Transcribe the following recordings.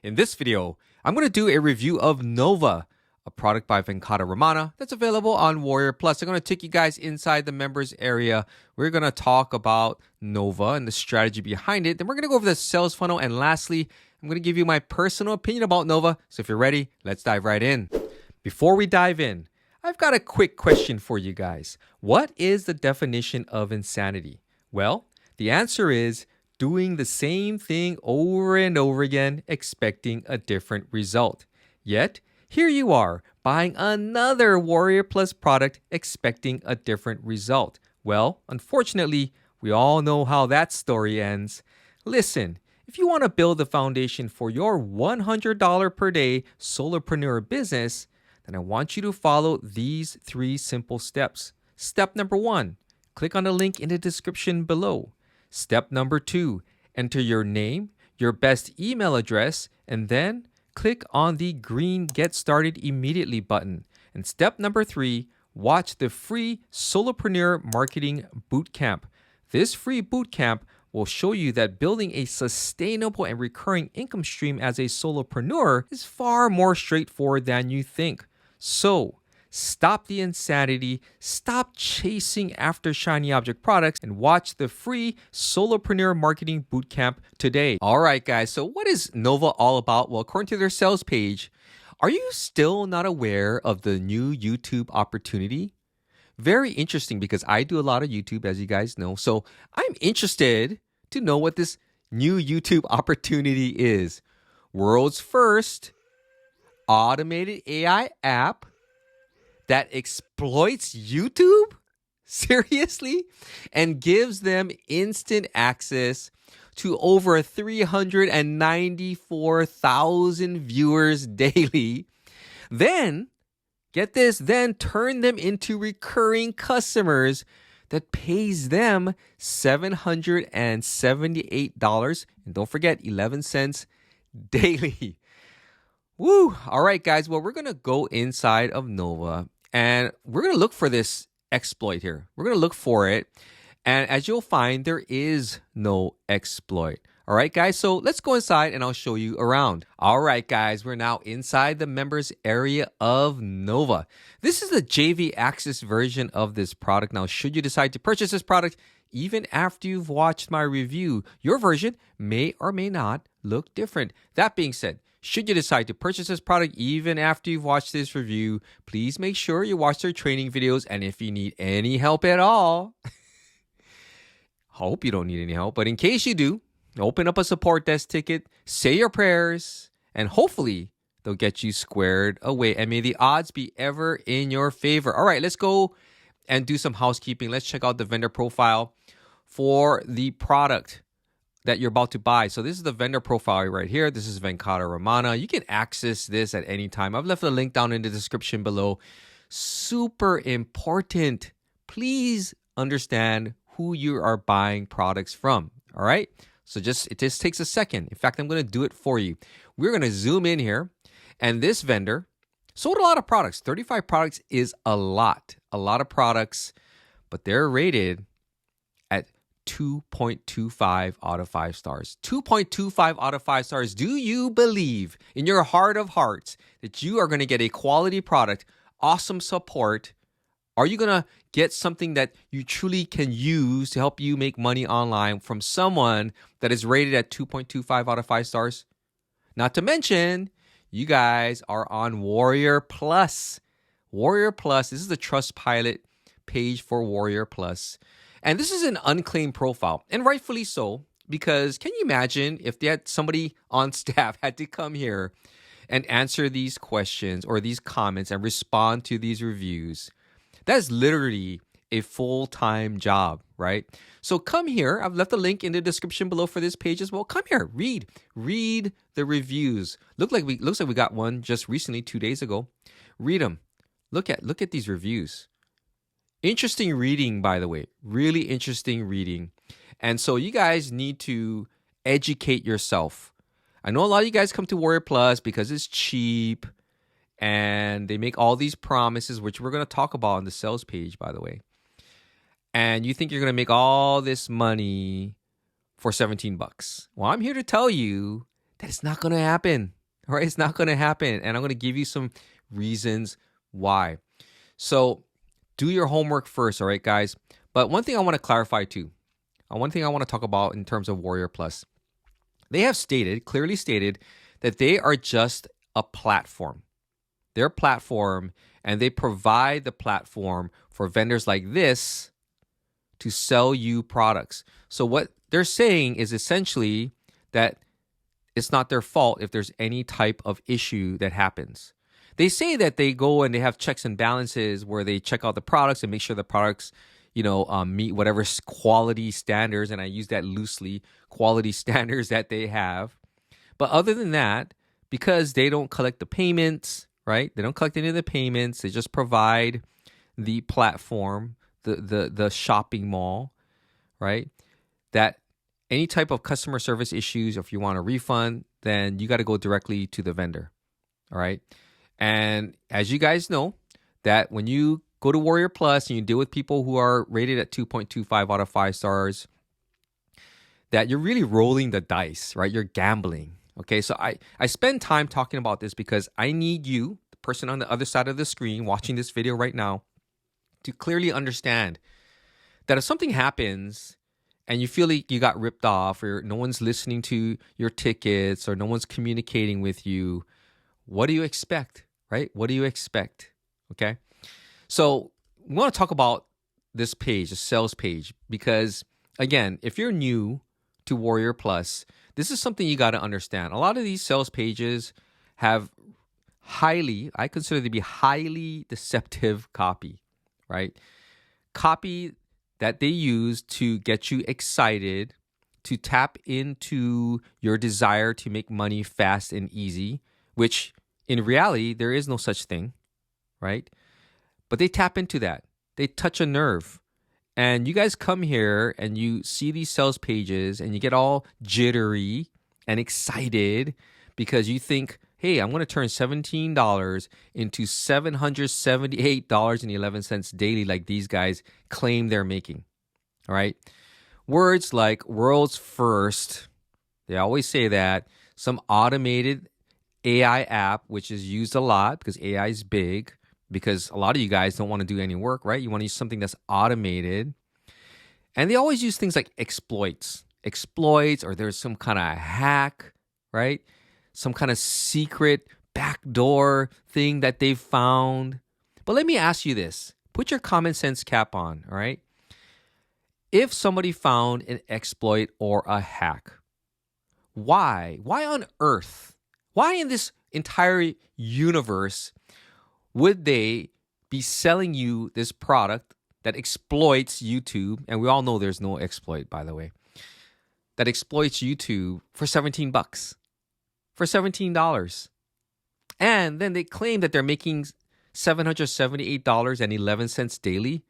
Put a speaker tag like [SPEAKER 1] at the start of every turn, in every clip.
[SPEAKER 1] In this video, I'm going to do a review of Nova, a product by Venkata Ramana that's available on WarriorPlus. I'm going to take you guys inside the members area. We're going to talk about Nova and the strategy behind it. Then we're going to go over the sales funnel. And lastly, I'm going to give you my personal opinion about Nova. So if you're ready, let's dive right in. Before we dive in, I've got a quick question for you guys. What is the definition of insanity? Well, the answer is doing the same thing over and over again, expecting a different result. Yet, here you are, buying another WarriorPlus product, expecting a different result. Well, unfortunately, we all know how that story ends. Listen, if you want to build the foundation for your $100 per day solopreneur business, then I want you to follow these 3 simple steps. Step number 1, click on the link in the description below. Step number 2, enter your name, your best email address, and then click on the green Get Started Immediately button. And step number 3, watch the free Solopreneur Marketing Bootcamp. This free bootcamp will show you that building a sustainable and recurring income stream as a solopreneur is far more straightforward than you think. So, stop the insanity, stop chasing after shiny object products, and watch the free Solopreneur Marketing Bootcamp today. All right, guys, so what is Nova all about? Well, according to their sales page, are you still not aware of the new YouTube opportunity? Very interesting because I do a lot of YouTube, as you guys know. So I'm interested to know what this new YouTube opportunity is. World's first automated AI app that exploits YouTube? Seriously? And gives them instant access to over 394,000 viewers daily. Then, get this, then turn them into recurring customers that pays them $778, and don't forget 11 cents daily. Woo! All right, guys. Well, we're going to go inside of Nova and we're going to look for this exploit here. We're going to look for it. And as you'll find, there is no exploit. All right, guys. So let's go inside and I'll show you around. All right, guys. We're now inside the members area of Nova. This is the JV Access version of this product. Now, should you decide to purchase this product, even after you've watched my review, your version may or may not look different. That being said, should you decide to purchase this product even after you've watched this review, please make sure you watch their training videos. And if you need any help at all, hope you don't need any help, but in case you do, open up a support desk ticket, say your prayers, and hopefully they'll get you squared away. And may the odds be ever in your favor. All right, let's go and do some housekeeping. Let's check out the vendor profile for the product that you're about to buy. So this is the vendor profile right here. This is Venkata Ramana. You can access this at any time. I've left a link down in the description below. Super important. Please understand who you are buying products from. All right. So it just takes a second. In fact, I'm going to do it for you. We're going to zoom in here. And this vendor sold a lot of products. 35 products is a lot of products, but they're rated at 2.25 out of 5 stars. 2.25 out of 5 stars. Do you believe in your heart of hearts that you are going to get a quality product, awesome support? Are you going to get something that you truly can use to help you make money online from someone that is rated at 2.25 out of 5 stars? Not to mention, you guys are on WarriorPlus. WarriorPlus, this is the Trustpilot page for WarriorPlus. And this is an unclaimed profile, and rightfully so, because can you imagine if they had somebody on staff had to come here and answer these questions or these comments and respond to these reviews? That's literally a full-time job, right? So come here. I've left a link in the description below for this page as well. Come here, read the reviews. Looks like we got one just recently, 2 days ago. Read them. Look at these reviews. Interesting reading, by the way. Really interesting reading. And so you guys need to educate yourself. I know a lot of you guys come to WarriorPlus because it's cheap and they make all these promises, which we're going to talk about on the sales page, by the way. And you think you're going to make all this money for $17. Well, I'm here to tell you that it's not going to happen. All right, it's not going to happen. And I'm going to give you some reasons why. So do your homework first, all right, guys? But one thing I want to clarify too, one thing I want to talk about in terms of Warrior Plus, they have clearly stated that they are just a platform. They're a platform, and they provide the platform for vendors like this to sell you products. So what they're saying is essentially that it's not their fault if there's any type of issue that happens. They say that they go and they have checks and balances where they check out the products and make sure the products, meet whatever quality standards, and I use that loosely, quality standards that they have. But other than that, because they don't collect the payments, right? They don't collect any of the payments. They just provide the platform, the shopping mall, right? That any type of customer service issues, if you want a refund, then you got to go directly to the vendor, all right? And as you guys know, that when you go to Warrior Plus and you deal with people who are rated at 2.25 out of 5 stars, that you're really rolling the dice, right? You're gambling, okay? So I spend time talking about this because I need you, the person on the other side of the screen watching this video right now, to clearly understand that if something happens and you feel like you got ripped off or no one's listening to your tickets or no one's communicating with you, what do you expect, right? What do you expect, okay? So we want to talk about this page, the sales page, because again, if you're new to Warrior Plus, this is something you got to understand. A lot of these sales pages have I consider to be highly deceptive copy, right? Copy that they use to get you excited, to tap into your desire to make money fast and easy, which in reality, there is no such thing, right? But they tap into that. They touch a nerve. And you guys come here and you see these sales pages and you get all jittery and excited because you think, hey, I'm going to turn $17 into $778.11 daily like these guys claim they're making, all right? Words like world's first, they always say that, some automated AI app, which is used a lot because AI is big, because a lot of you guys don't want to do any work, right? You want to use something that's automated. And they always use things like exploits, or there's some kind of hack, right? Some kind of secret backdoor thing that they've found. But let me ask you this. Put your common sense cap on, all right? If somebody found an exploit or a hack, why? Why on earth? Why in this entire universe would they be selling you this product that exploits YouTube? And we all know there's no exploit, by the way, that exploits YouTube for $17, for $17. And then they claim that they're making $778.11 daily.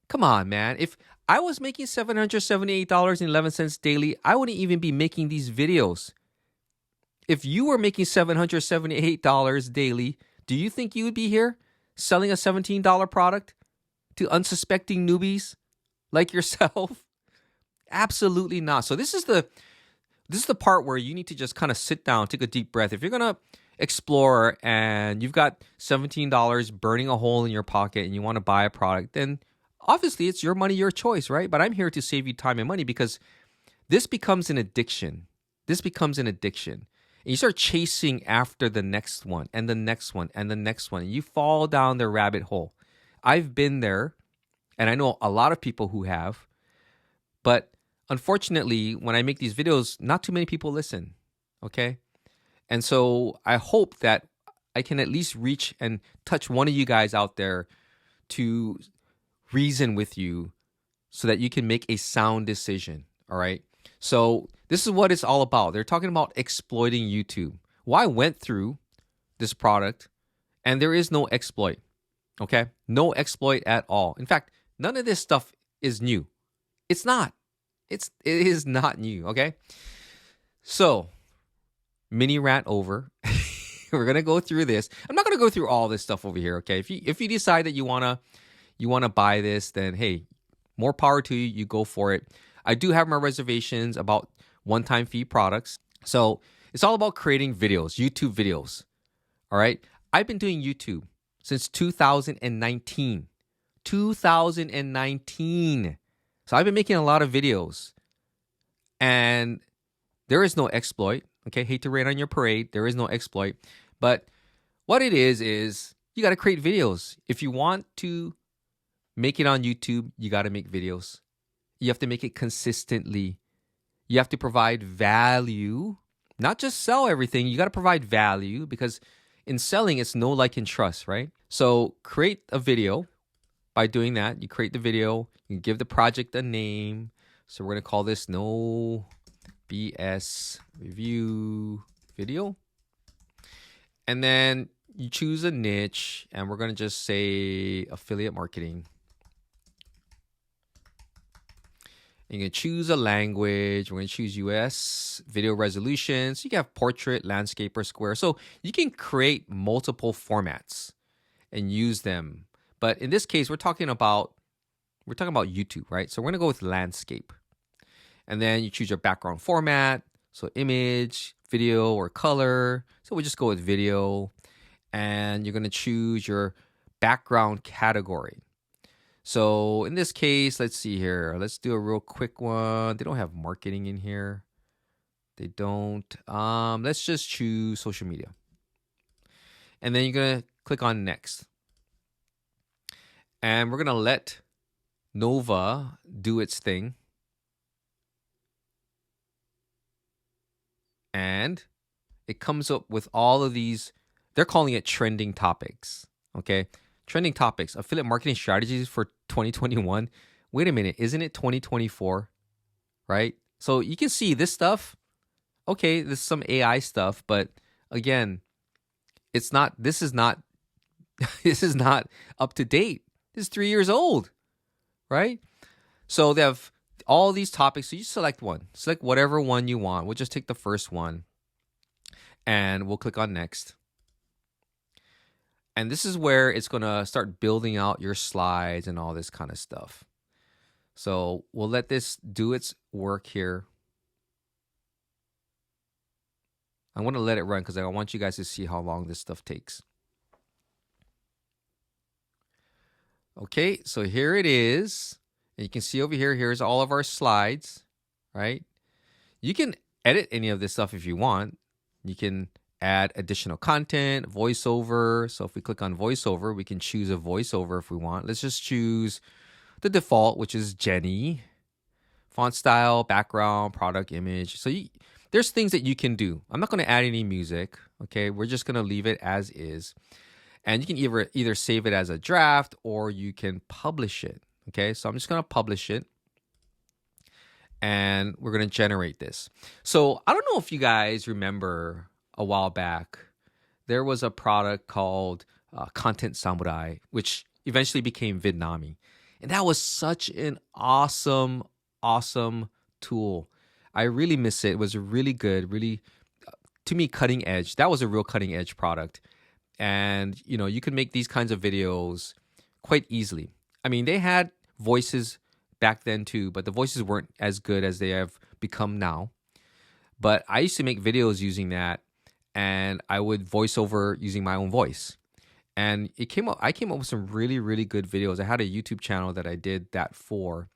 [SPEAKER 1] Come on, man. If I was making $778.11 daily, I wouldn't even be making these videos. If you were making $778 daily, do you think you would be here selling a $17 product to unsuspecting newbies like yourself? Absolutely not. So this is the part where you need to just kind of sit down, take a deep breath. If you're going to explore and you've got $17 burning a hole in your pocket and you want to buy a product, then obviously it's your money, your choice, right? But I'm here to save you time and money because this becomes an addiction. This becomes an addiction. And you start chasing after the next one and the next one and the next one. And you fall down the rabbit hole. I've been there, and I know a lot of people who have. But unfortunately, when I make these videos, not too many people listen, okay? And so I hope that I can at least reach and touch one of you guys out there to reason with you so that you can make a sound decision, all right? So this is what it's all about. They're talking about exploiting YouTube. Well, I went through this product and there is no exploit, okay? No exploit at all. In fact, none of this stuff is new. It's not. It is not new, okay? So, mini rant over. We're going to go through this. I'm not going to go through all this stuff over here, okay? If you decide that you want to buy this, then hey, more power to you. You go for it. I do have my reservations about one-time fee products. So It's all about creating videos, YouTube videos. All right. I've been doing YouTube since 2019. 2019. So I've been making a lot of videos. And there is no exploit. Okay. Hate to rain on your parade. There is no exploit. But what it is you got to create videos. If you want to make it on YouTube, you got to make videos. You have to make it consistently. You have to provide value, not just sell everything. You got to provide value because in selling, it's know, like, and trust, right? So create a video. By doing that, you create the video, you give the project a name. So we're going to call this No BS Review Video. And then you choose a niche, and we're going to just say affiliate marketing. You can choose a language. We're going to choose US, video resolution. So you can have portrait, landscape, or square. So you can create multiple formats and use them. But in this case, we're talking about YouTube, right? So we're going to go with landscape. And then you choose your background format. So image, video, or color. So we'll just go with video. And you're going to choose your background category. So in this case, let's see here. Let's do a real quick one. They don't have marketing in here. They don't. Let's just choose social media. And then you're going to click on next. And we're going to let Nova do its thing. And it comes up with all of these. They're calling it trending topics. Okay. Trending topics, affiliate marketing strategies for 2021. Wait a minute, isn't it 2024? Right? So you can see this stuff. Okay, this is some AI stuff, but again, this is not up to date. This is 3 years old, right? So they have all these topics. So you select one. Select whatever one you want. We'll just take the first one and we'll click on next. And this is where it's going to start building out your slides and all this kind of stuff. So we'll let this do its work here. I want to let it run because I want you guys to see how long this stuff takes. Okay, so here it is. And you can see over here, here's all of our slides, right? You can edit any of this stuff if you want. You can add additional content, voiceover. So if we click on voiceover, we can choose a voiceover if we want. Let's just choose the default, which is Jenny. Font style, background, product, image. So there's things that you can do. I'm not going to add any music. Okay, we're just going to leave it as is. And you can either save it as a draft or you can publish it. Okay, so I'm just going to publish it. And we're going to generate this. So I don't know if you guys remember a while back, there was a product called Content Samurai, which eventually became Vidnami. And that was such an awesome tool. I really miss it. It was really good, really, to me, cutting edge. That was a real cutting edge product. And, you can make these kinds of videos quite easily. I mean, they had voices back then too, but the voices weren't as good as they have become now. But I used to make videos using that, and I would voice over using my own voice. And I came up with some really, really good videos. I had a YouTube channel that I did that for.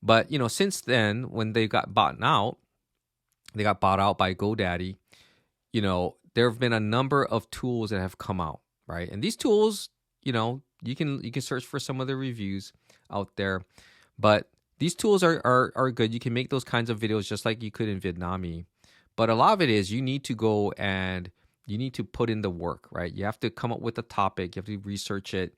[SPEAKER 1] But, since then, when they got bought out by GoDaddy, there have been a number of tools that have come out, right? And these tools, you can search for some of the reviews out there. But these tools are good. You can make those kinds of videos just like you could in Vidnami. But a lot of it is you need to go and you need to put in the work, right? You have to come up with a topic. You have to research it.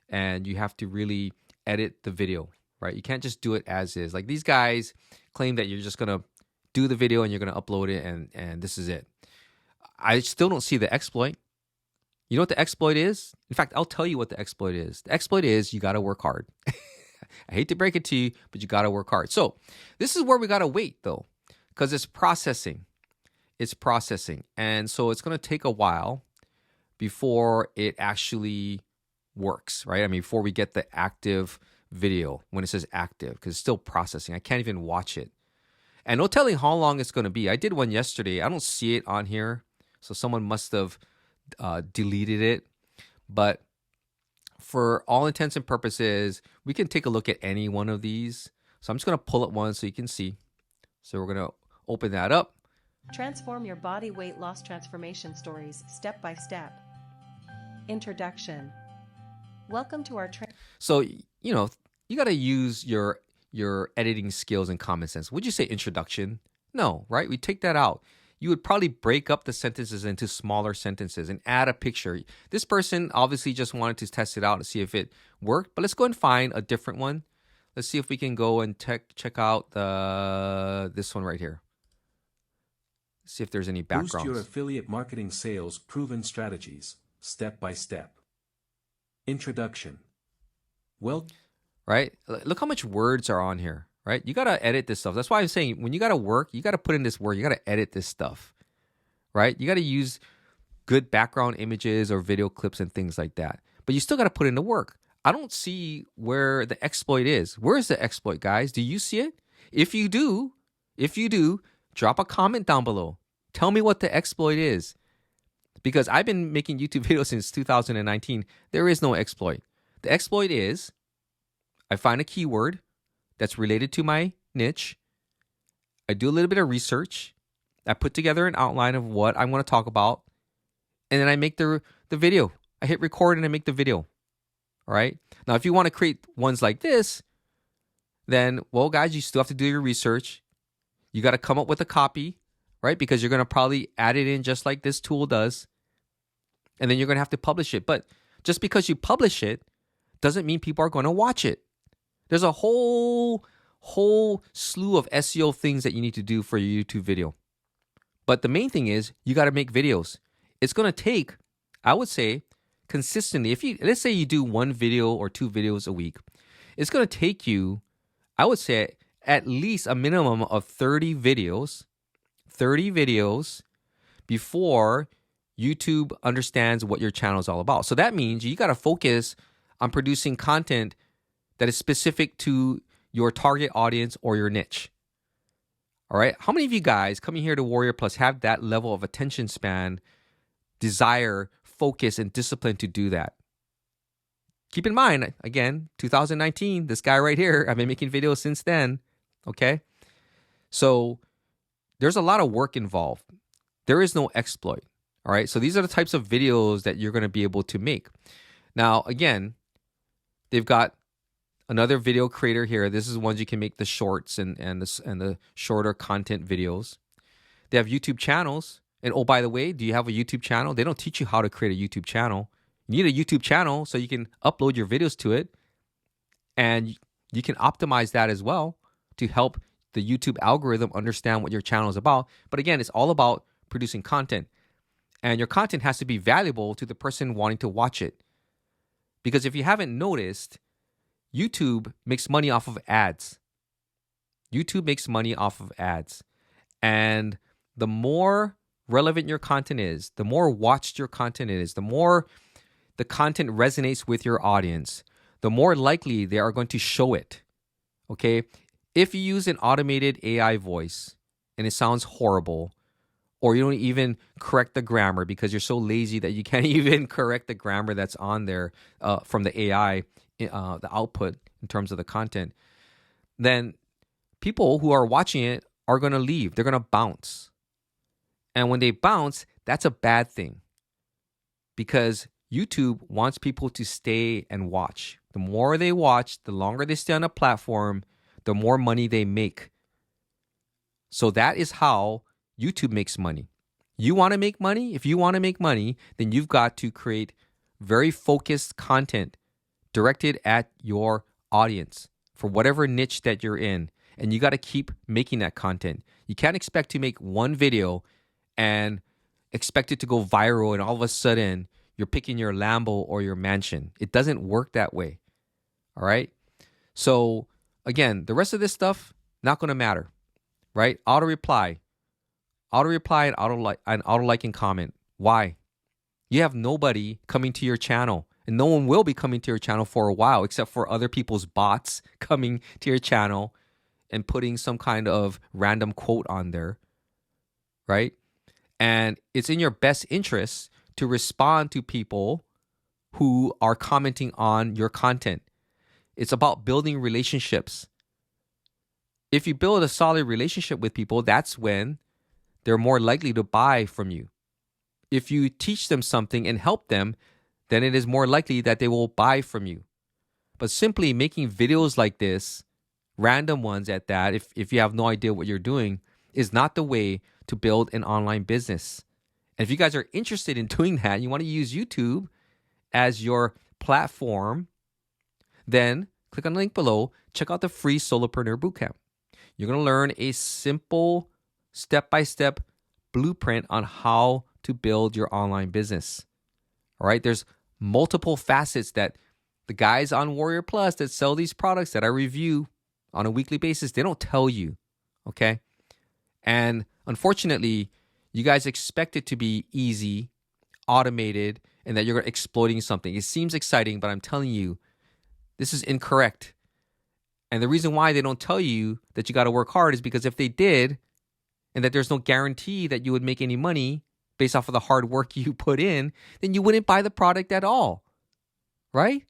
[SPEAKER 1] And you have to really edit the video, right? You can't just do it as is. Like these guys claim that you're just going to do the video and you're going to upload it and this is it. I still don't see the exploit. You know what the exploit is? In fact, I'll tell you what the exploit is. The exploit is you got to work hard. I hate to break it to you, but you got to work hard. So this is where we got to wait though, because it's processing. It's processing. And so it's going to take a while before it actually works, right? I mean, before we get the active video, when it says active, because it's still processing. I can't even watch it. And no telling how long it's going to be. I did one yesterday. I don't see it on here. So someone must have deleted it. But for all intents and purposes, we can take a look at any one of these. So I'm just going to pull up one so you can see. So we're going to open that up.
[SPEAKER 2] Transform your body weight loss transformation stories step by step. Introduction. Welcome to our
[SPEAKER 1] So, you know, you got to use your editing skills and common sense. Would you say introduction? No, right? We take that out. You would probably break up the sentences into smaller sentences and add a picture. This person obviously just wanted to test it out to see if it worked, but let's go and find a different one. Let's see if we can go and check out this one right here. See if there's any backgrounds.
[SPEAKER 3] Boost your affiliate marketing sales proven strategies, step by step. Introduction. Well,
[SPEAKER 1] right? Look how much words are on here, right? You got to edit this stuff. That's why I'm saying when you got to work, you got to put in this work. You got to edit this stuff, right? You got to use good background images or video clips and things like that. But you still got to put in the work. I don't see where the exploit is. Where is the exploit, guys? Do you see it? If you do, drop a comment down below. Tell me what the exploit is. Because I've been making YouTube videos since 2019. There is no exploit. The exploit is I find a keyword that's related to my niche. I do a little bit of research. I put together an outline of what I'm going to talk about. And then I make the video. I hit record and I make the video. All right. Now, if you want to create ones like this, then, well, guys, you still have to do your research. You got to come up with a copy, right? Because you're going to probably add it in just like this tool does. And then you're going to have to publish it. But just because you publish it doesn't mean people are going to watch it. There's a whole slew of SEO things that you need to do for your YouTube video. But the main thing is you got to make videos. It's going to take, I would say, consistently, let's say you do one video or two videos a week, it's going to take you, I would say, at least a minimum of 30 videos before YouTube understands what your channel is all about. So that means you got to focus on producing content that is specific to your target audience or your niche. All right. How many of you guys coming here to Warrior Plus have that level of attention span, desire, focus, and discipline to do that? Keep in mind, again, 2019, this guy right here, I've been making videos since then. Okay. So there's a lot of work involved. There is no exploit. All right. So these are the types of videos that you're going to be able to make. Now, again, they've got another video creator here. This is ones you can make the shorts and the shorter content videos. They have YouTube channels. And oh, by the way, do you have a YouTube channel? They don't teach you how to create a YouTube channel. You need a YouTube channel so you can upload your videos to it. And you can optimize that as well to help the YouTube algorithm understand what your channel is about. But again, it's all about producing content. And your content has to be valuable to the person wanting to watch it. Because if you haven't noticed, YouTube makes money off of ads. YouTube makes money off of ads. And the more relevant your content is, the more watched your content is, the more the content resonates with your audience, the more likely they are going to show it. Okay? If you use an automated AI voice and it sounds horrible, or you don't even correct the grammar because you're so lazy that you can't even correct the grammar that's on there from the AI, the output in terms of the content, then people who are watching it are going to leave. They're going to bounce. And when they bounce, that's a bad thing because YouTube wants people to stay and watch. The more they watch, the longer they stay on a platform, the more money they make. So that is how YouTube makes money. You want to make money? If you want to make money, then you've got to create very focused content directed at your audience for whatever niche that you're in. And you got to keep making that content. You can't expect to make one video and expect it to go viral and all of a sudden you're picking your Lambo or your mansion. It doesn't work that way. All right? So again, the rest of this stuff, not going to matter, right? Auto reply and auto like and comment. Why? You have nobody coming to your channel, and no one will be coming to your channel for a while, except for other people's bots coming to your channel and putting some kind of random quote on there, right? And it's in your best interest to respond to people who are commenting on your content. It's about building relationships. If you build a solid relationship with people, that's when they're more likely to buy from you. If you teach them something and help them, then it is more likely that they will buy from you. But simply making videos like this, random ones at that, if you have no idea what you're doing, is not the way to build an online business. And if you guys are interested in doing that, you want to use YouTube as your platform, then click on the link below, check out the free Solopreneur Bootcamp. You're going to learn a simple step-by-step blueprint on how to build your online business. All right, there's multiple facets that the guys on WarriorPlus that sell these products that I review on a weekly basis, they don't tell you, okay? And unfortunately, you guys expect it to be easy, automated, and that you're exploiting something. It seems exciting, but I'm telling you, this is incorrect. And the reason why they don't tell you that you got to work hard is because if they did, and that there's no guarantee that you would make any money based off of the hard work you put in, then you wouldn't buy the product at all, right?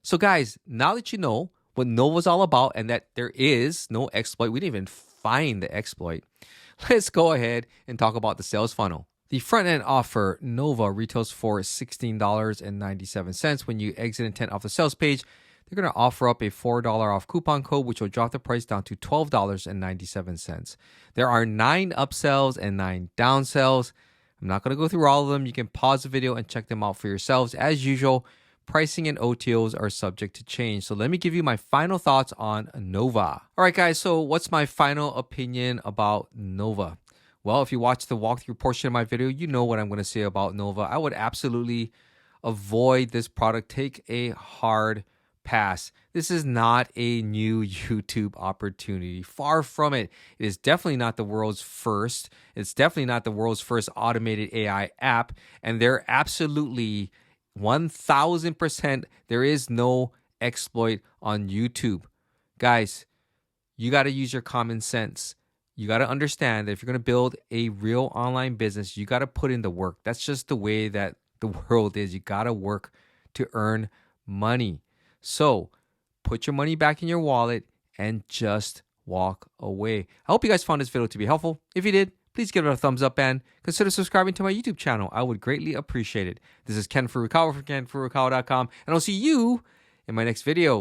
[SPEAKER 1] So guys, now that you know what Nova's all about and that there is no exploit, we didn't even find the exploit, let's go ahead and talk about the sales funnel. The front-end offer, Nova, retails for $16.97. When you exit intent off the sales page, they're going to offer up a $4 off coupon code, which will drop the price down to $12.97. There are 9 upsells and 9 downsells. I'm not going to go through all of them. You can pause the video and check them out for yourselves. As usual, pricing and OTOs are subject to change. So let me give you my final thoughts on Nova. All right, guys, so what's my final opinion about Nova? Well, if you watch the walkthrough portion of my video, you know what I'm going to say about Nova. I would absolutely avoid this product. Take a hard pass. This is not a new YouTube opportunity. Far from it. It is definitely not the world's first. It's definitely not the world's first automated AI app. And there absolutely 1000% there is no exploit on YouTube. Guys, you got to use your common sense. You got to understand that if you're going to build a real online business, you got to put in the work. That's just the way that the world is. You got to work to earn money. So put your money back in your wallet and just walk away. I hope you guys found this video to be helpful. If you did, please give it a thumbs up and consider subscribing to my YouTube channel. I would greatly appreciate it. This is Ken Furukawa from KenFurukawa.com, and I'll see you in my next video.